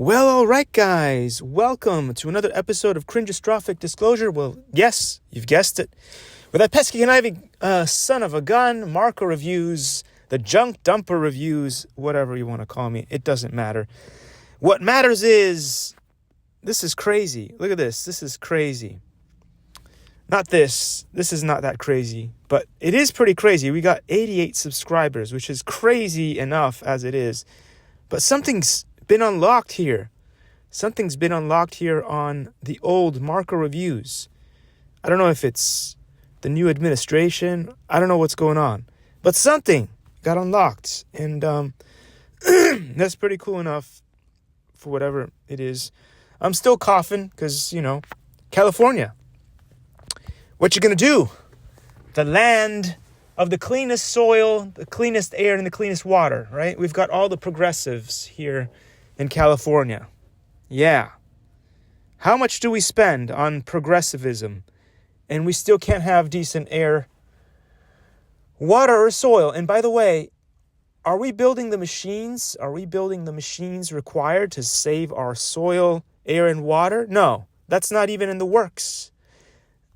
Well, all right, guys. Welcome to another episode of Cringeostrophic Disclosure. Well, yes, you've guessed it. With that pesky conniving son of a gun, Marco reviews, the junk dumper reviews, whatever you want to call me. It doesn't matter. What matters is, this is crazy. Look at this. This is crazy. Not this. This is not that crazy. But it is pretty crazy. We got 88 subscribers, which is crazy enough as it is. But something's been unlocked here. Something's been unlocked here on the old Marco reviews. I don't know if it's the new administration. I don't know what's going on. But something got unlocked. And that's pretty cool enough for whatever it is. I'm still coughing because, California. What you gonna do? The land of the cleanest soil, the cleanest air, and the cleanest water, right? We've got all the progressives here in California. Yeah. How much do we spend on progressivism? And we still can't have decent air, water, or soil. And by the way, are we building the machines? Are we building the machines required to save our soil, air, and water? No, that's not even in the works.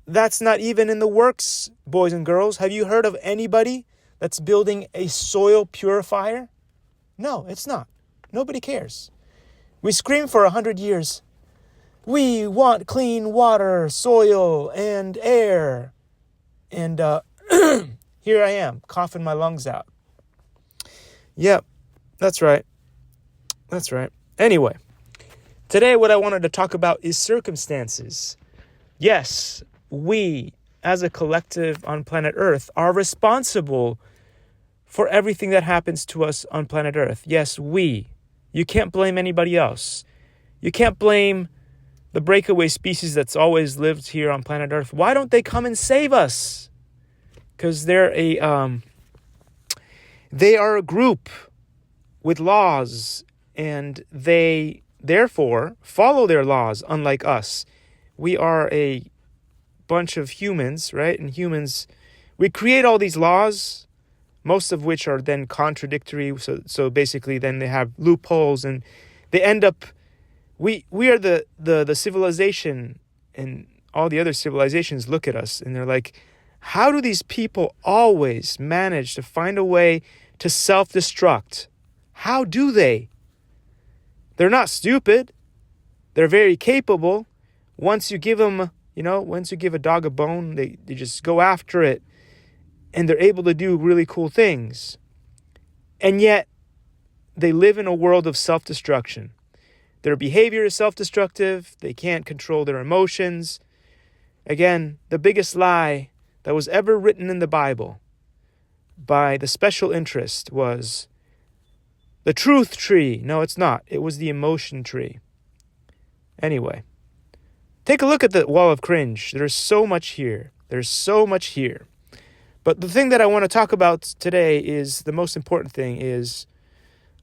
That's not even in the works, boys and girls. Have you heard of anybody that's building a soil purifier? No, it's not. Nobody cares. We scream for 100 years. We want clean water, soil, and air. And here I am, coughing my lungs out. Yep, that's right. That's right. Anyway, today what I wanted to talk about is circumstances. Yes, we, as a collective on planet Earth, are responsible for everything that happens to us on planet Earth. Yes, we. You can't blame anybody else. You can't blame the breakaway species that's always lived here on planet Earth. Why don't they come and save us? Because they're they are a group with laws, and they therefore follow their laws, unlike us. We are a bunch of humans, right? And humans, we create all these laws, most of which are then contradictory. So basically then they have loopholes, and they end up, we are the civilization, and all the other civilizations look at us and they're like, how do these people always manage to find a way to self-destruct? How do they? They're not stupid. They're very capable. Once you give them, once you give a dog a bone, they just go after it. And they're able to do really cool things. And yet, they live in a world of self-destruction. Their behavior is self-destructive. They can't control their emotions. Again, the biggest lie that was ever written in the Bible by the special interest was the truth tree. No, it's not. It was the emotion tree. Anyway, take a look at the wall of cringe. There's so much here. There's so much here. But the thing that I want to talk about today is, the most important thing is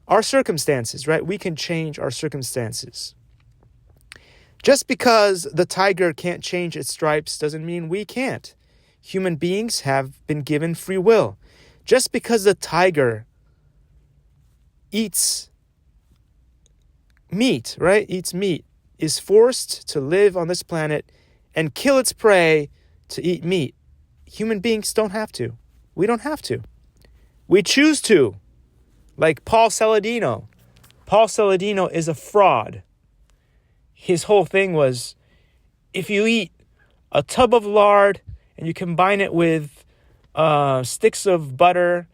our circumstances, right? We can change our circumstances. Just because the tiger can't change its stripes doesn't mean we can't. Human beings have been given free will. Just because the tiger eats meat, right? Eats meat, is forced to live on this planet and kill its prey to eat meat. Human beings don't have to. We don't have to. We choose to. Like Paul Saladino. Paul Saladino is a fraud. His whole thing was, if you eat a tub of lard and you combine it with sticks of butter,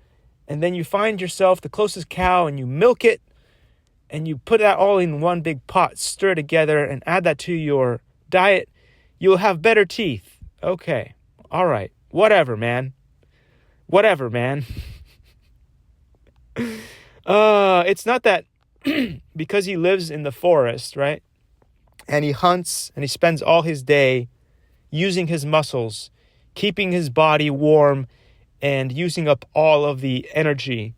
and then you find yourself the closest cow and you milk it, and you put that all in one big pot, stir it together, and add that to your diet, you'll have better teeth. Okay. All right. Whatever, man. It's not that because he lives in the forest, right? And he hunts and he spends all his day using his muscles, keeping his body warm, and using up all of the energy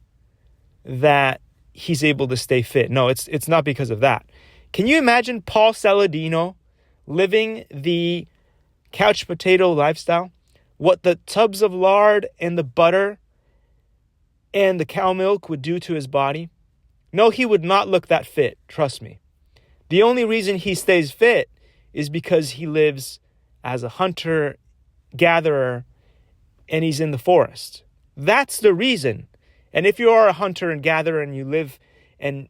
that he's able to stay fit. No, it's not because of that. Can you imagine Paul Saladino living the couch potato lifestyle? What the tubs of lard and the butter and the cow milk would do to his body? No, he would not look that fit. Trust me. The only reason he stays fit is because he lives as a hunter-gatherer and he's in the forest. That's the reason. And if you are a hunter and gatherer and you live and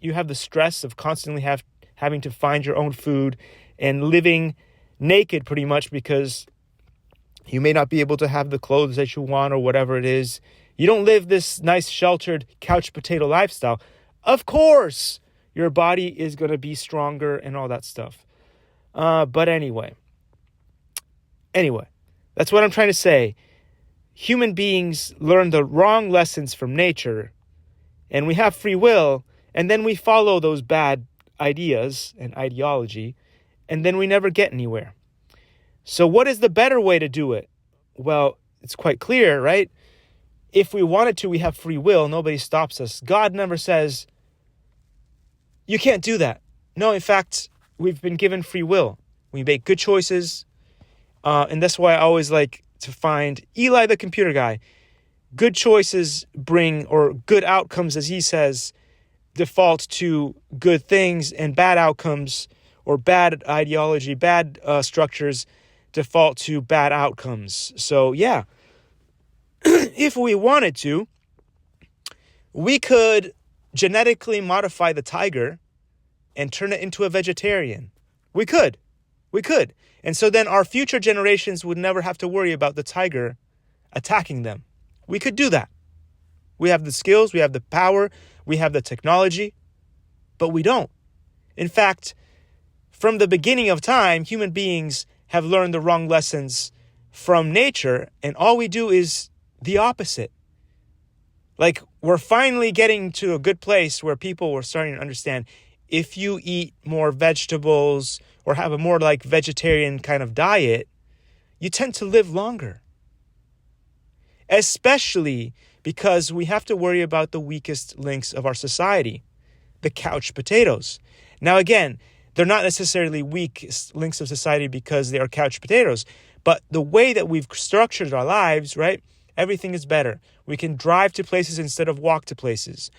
you have the stress of constantly having to find your own food and living naked pretty much because you may not be able to have the clothes that you want or whatever it is. You don't live this nice sheltered couch potato lifestyle. Of course, your body is going to be stronger and all that stuff. But anyway, that's what I'm trying to say. Human beings learn the wrong lessons from nature, and we have free will, and then we follow those bad ideas and ideology, and then we never get anywhere. So what is the better way to do it? Well, it's quite clear, right? If we wanted to, we have free will. Nobody stops us. God never says, you can't do that. No, in fact, we've been given free will. We make good choices. And that's why I always like to find Eli, the computer guy. Good choices bring, or good outcomes, as he says, default to good things, and bad outcomes or bad ideology, bad structures default to bad outcomes. So yeah, if we wanted to, we could genetically modify the tiger and turn it into a vegetarian. We could. And so then our future generations would never have to worry about the tiger attacking them. We could do that. We have the skills, we have the power, we have the technology, but we don't. In fact, from the beginning of time, human beings have learned the wrong lessons from nature, and all we do is the opposite. Like, we're finally getting to a good place where people were starting to understand if you eat more vegetables or have a more like vegetarian kind of diet, you tend to live longer. Especially because we have to worry about the weakest links of our society, the couch potatoes. Now, again, they're not necessarily weak links of society because they are couch potatoes, but the way that we've structured our lives, right? Everything is better. We can drive to places instead of walk to places.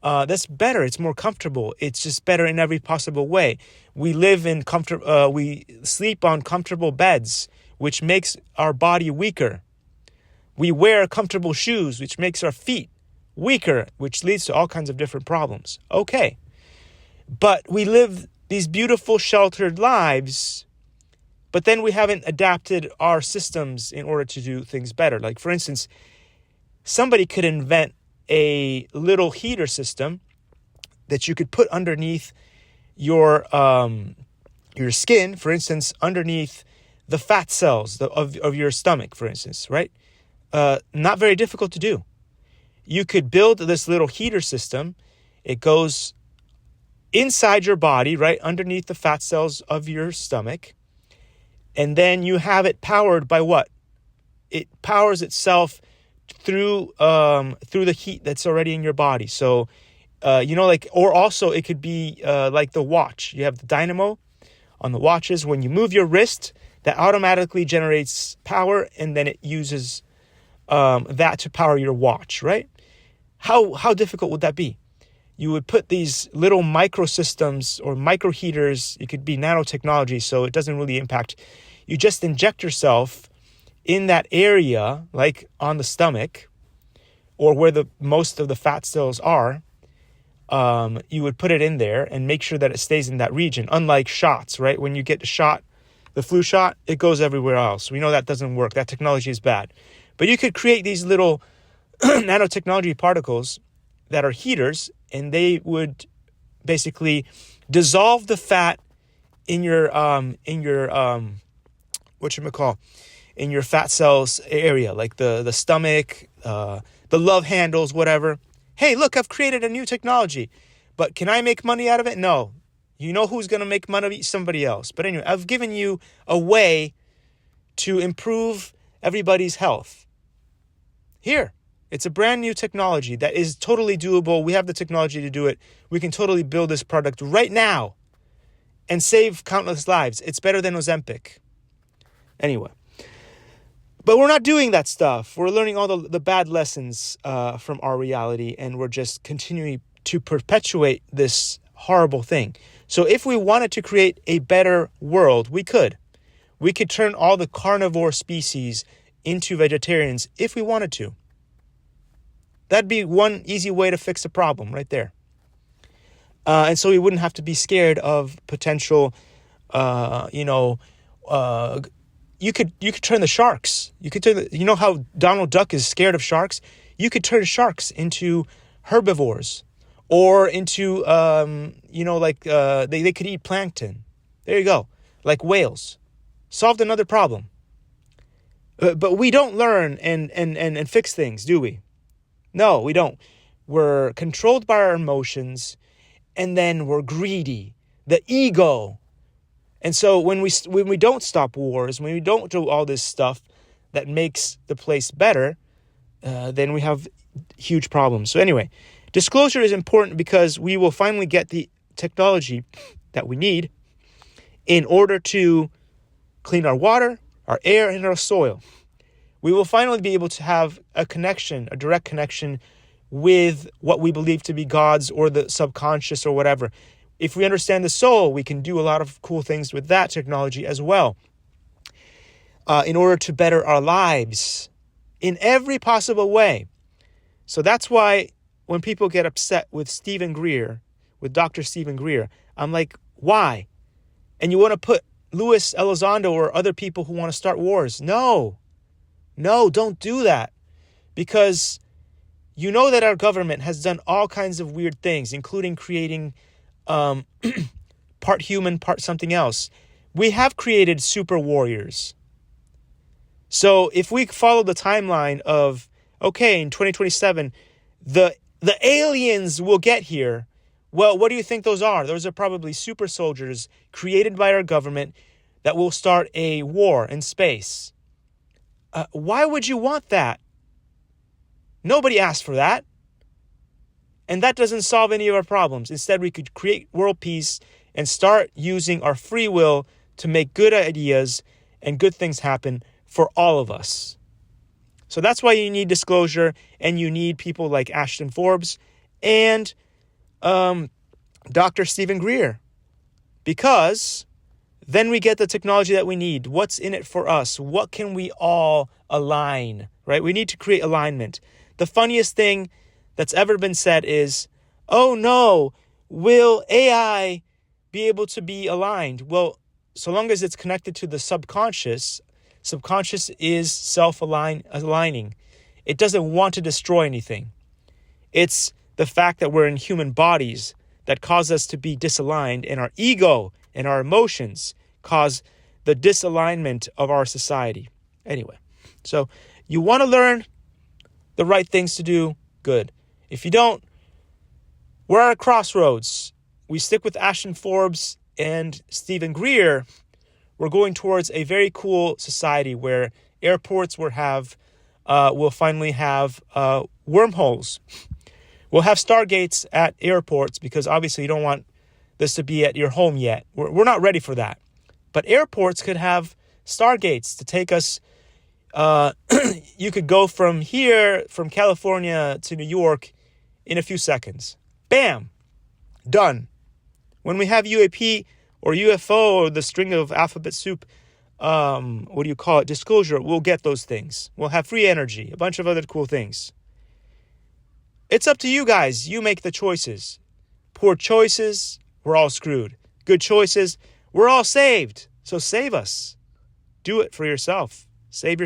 That's better. It's more comfortable. It's just better in every possible way. We live in we sleep on comfortable beds, which makes our body weaker. We wear comfortable shoes, which makes our feet weaker, which leads to all kinds of different problems. Okay. But we live these beautiful sheltered lives, but then we haven't adapted our systems in order to do things better. Like, for instance, somebody could invent a little heater system that you could put underneath your skin, for instance, underneath the fat cells of your stomach, for instance, right? Not very difficult to do. You could build this little heater system. It goes inside your body, right underneath the fat cells of your stomach. And then you have it powered by what? It powers itself through the heat that's already in your body. So, or also it could be like the watch. You have the dynamo on the watches. When you move your wrist, that automatically generates power, and then it uses that to power your watch, right? How difficult would that be? You would put these little microsystems or micro heaters. It could be nanotechnology, so it doesn't really impact. You just inject yourself in that area, like on the stomach, or where the most of the fat cells are. You would put it in there and make sure that it stays in that region. Unlike shots, right? When you get a shot, the flu shot, it goes everywhere else. We know that doesn't work. That technology is bad. But you could create these little nanotechnology particles that are heaters, and they would basically dissolve the fat in your in your fat cells area, like the stomach, the love handles, whatever. Hey, look, I've created a new technology, but can I make money out of it? No. You know who's going to make money? Somebody else. But anyway, I've given you a way to improve everybody's health. Here, it's a brand new technology that is totally doable. We have the technology to do it. We can totally build this product right now and save countless lives. It's better than Ozempic. Anyway. But we're not doing that stuff. We're learning all the bad lessons from our reality, and we're just continuing to perpetuate this horrible thing. So if we wanted to create a better world, we could. We could turn all the carnivore species into vegetarians if we wanted to. That'd be one easy way to fix the problem right there. And so we wouldn't have to be scared of potential, you could turn the sharks. You could turn you know how Donald Duck is scared of sharks? You could turn sharks into herbivores or into, they could eat plankton. There you go. Like whales. Solved another problem. But we don't learn and fix things, do we? No, we don't. We're controlled by our emotions, and then we're greedy. The ego. And so when we don't stop wars, when we don't do all this stuff that makes the place better, then we have huge problems. So anyway, disclosure is important because we will finally get the technology that we need in order to clean our water, our air, and our soil. We will finally be able to have a connection, a direct connection with what we believe to be God's or the subconscious or whatever. If we understand the soul, we can do a lot of cool things with that technology as well, in order to better our lives in every possible way. So that's why when people get upset with Steven Greer, with Dr. Steven Greer, I'm like, why? And you want to put Luis Elizondo or other people who want to start wars? No, don't do that. Because you know that our government has done all kinds of weird things, including creating part human, part something else. We have created super warriors. So if we follow the timeline of, okay, in 2027, the aliens will get here. Well, what do you think those are? Those are probably super soldiers created by our government that will start a war in space. Why would you want that? Nobody asked for that. And that doesn't solve any of our problems. Instead, we could create world peace and start using our free will to make good ideas and good things happen for all of us. So that's why you need disclosure, and you need people like Aston Forbes and Dr. Steven Greer. Because then we get the technology that we need. What's in it for us? What can we all align, right? We need to create alignment. The funniest thing that's ever been said is, oh no, will AI be able to be aligned? Well, so long as it's connected to the subconscious is self-aligning. It doesn't want to destroy anything. It's the fact that we're in human bodies that cause us to be disaligned, and our ego and our emotions cause the disalignment of our society. Anyway, so you want to learn the right things to do, good. If you don't, we're at a crossroads. We stick with Aston Forbes and Steven Greer. We're going towards a very cool society where airports will finally have wormholes. We'll have stargates at airports because obviously you don't want this to be at your home yet. We're not ready for that. But airports could have stargates to take us. You could go from here, from California to New York in a few seconds. Bam! Done. When we have UAP or UFO or the string of alphabet soup, disclosure, we'll get those things. We'll have free energy, a bunch of other cool things. It's up to you guys. You make the choices. Poor choices, we're all screwed. Good choices, we're all saved. So save us. Do it for yourself. Save yourself.